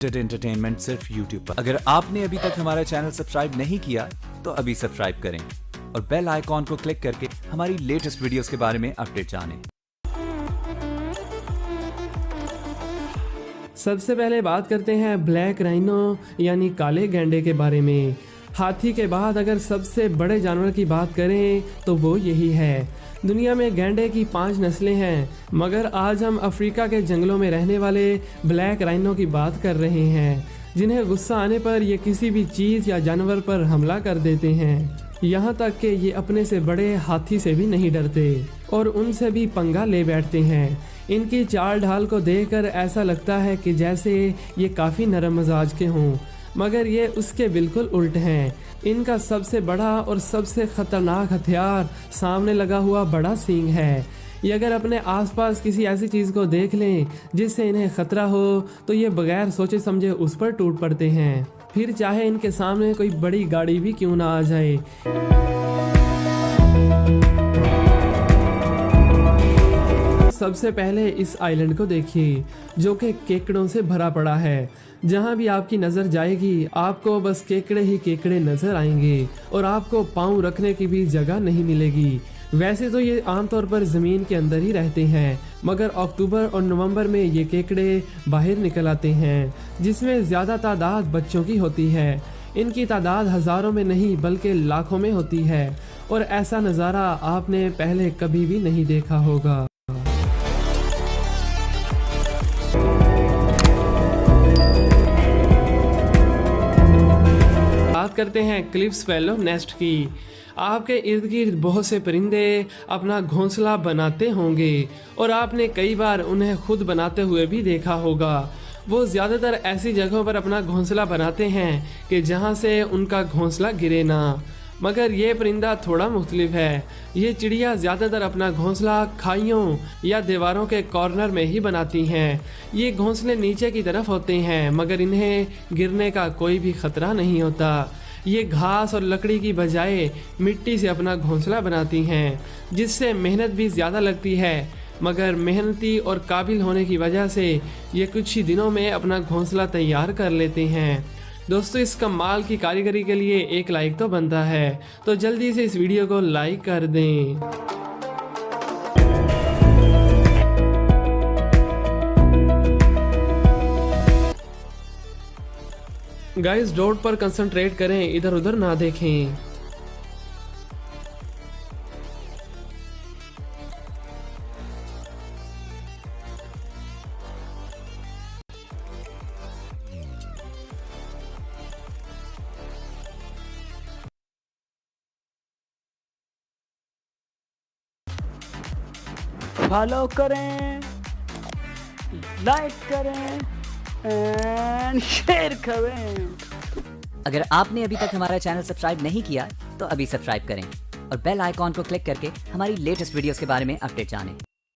Entertainment सिर्फ YouTube पर। अगर आपने अभी तक हमारा चैनल सब्सक्राइब नहीं किया तो अभी सब्सक्राइब करें और बेल आइकॉन को क्लिक करके हमारी लेटेस्ट वीडियोस के बारे में अपडेट जानें। सबसे पहले बात करते हैं ब्लैक राइनो यानी काले गैंडे के बारे में। हाथी के बाद अगर सबसे बड़े जानवर की बात करें तो वो यही है। दुनिया में गैंडे की 5 नस्लें हैं, मगर आज हम अफ्रीका के जंगलों में रहने वाले ब्लैक राइनो की बात कर रहे हैं, जिन्हें गुस्सा आने पर ये किसी भी चीज़ या जानवर पर हमला कर देते हैं। यहाँ तक कि ये अपने से बड़े हाथी से भी नहीं डरते और उनसे भी पंगा ले बैठते हैं। इनकी चाल ढाल को देखकर ऐसा लगता है कि जैसे ये काफ़ी नरम मिजाज के हों, मगर ये उसके बिल्कुल उल्ट हैं। इनका सबसे बड़ा और सबसे खतरनाक हथियार सामने लगा हुआ बड़ा सींग है। ये अगर अपने आसपास किसी ऐसी चीज़ को देख लें जिससे इन्हें खतरा हो तो ये बगैर सोचे समझे उस पर टूट पड़ते हैं, फिर चाहे इनके सामने कोई बड़ी गाड़ी भी क्यों ना आ जाए। सबसे पहले इस आइलैंड को देखिए जो कि केकड़ों से भरा पड़ा है। जहाँ भी आपकी नज़र जाएगी आपको बस केकड़े ही केकड़े नज़र आएंगे और आपको पाँव रखने की भी जगह नहीं मिलेगी। वैसे तो ये आमतौर पर ज़मीन के अंदर ही रहते हैं, मगर अक्टूबर और नवंबर में ये केकड़े बाहर निकल आते हैं, जिसमें ज़्यादा तादाद बच्चों की होती है। इनकी तादाद हज़ारों में नहीं बल्कि लाखों में होती है और ऐसा नज़ारा आपने पहले कभी भी नहीं देखा होगा। बात करते हैं क्लिफ स्पैरो नेस्ट की। आपके इर्द गिर्द बहुत से परिंदे अपना घोंसला बनाते होंगे और आपने कई बार उन्हें खुद बनाते हुए भी देखा होगा। वो ज़्यादातर ऐसी जगहों पर अपना घोंसला बनाते हैं कि जहां से उनका घोंसला गिरे ना, मगर ये परिंदा थोड़ा मुख्तलिफ है। ये चिड़िया ज़्यादातर अपना घोंसला खाइयों या दीवारों के कॉर्नर में ही बनाती हैं। ये घोंसले नीचे की तरफ होते हैं, मगर इन्हें गिरने का कोई भी ख़तरा नहीं होता। ये घास और लकड़ी की बजाय मिट्टी से अपना घोंसला बनाती हैं, जिससे मेहनत भी ज़्यादा लगती है, मगर मेहनती और काबिल होने की वजह से ये कुछ ही दिनों में अपना घोंसला तैयार कर लेते हैं। दोस्तों, इस कमाल की कारीगरी के लिए एक लाइक तो बनता है, तो जल्दी से इस वीडियो को लाइक कर दें। गाइस, डॉट पर कंसंट्रेट करें, इधर उधर ना देखें। फॉलो करें, लाइक करें एंड शेयर करें। अगर आपने अभी तक हमारा चैनल सब्सक्राइब नहीं किया तो अभी सब्सक्राइब करें और बेल आइकॉन को क्लिक करके हमारी लेटेस्ट वीडियोस के बारे में अपडेट जानें।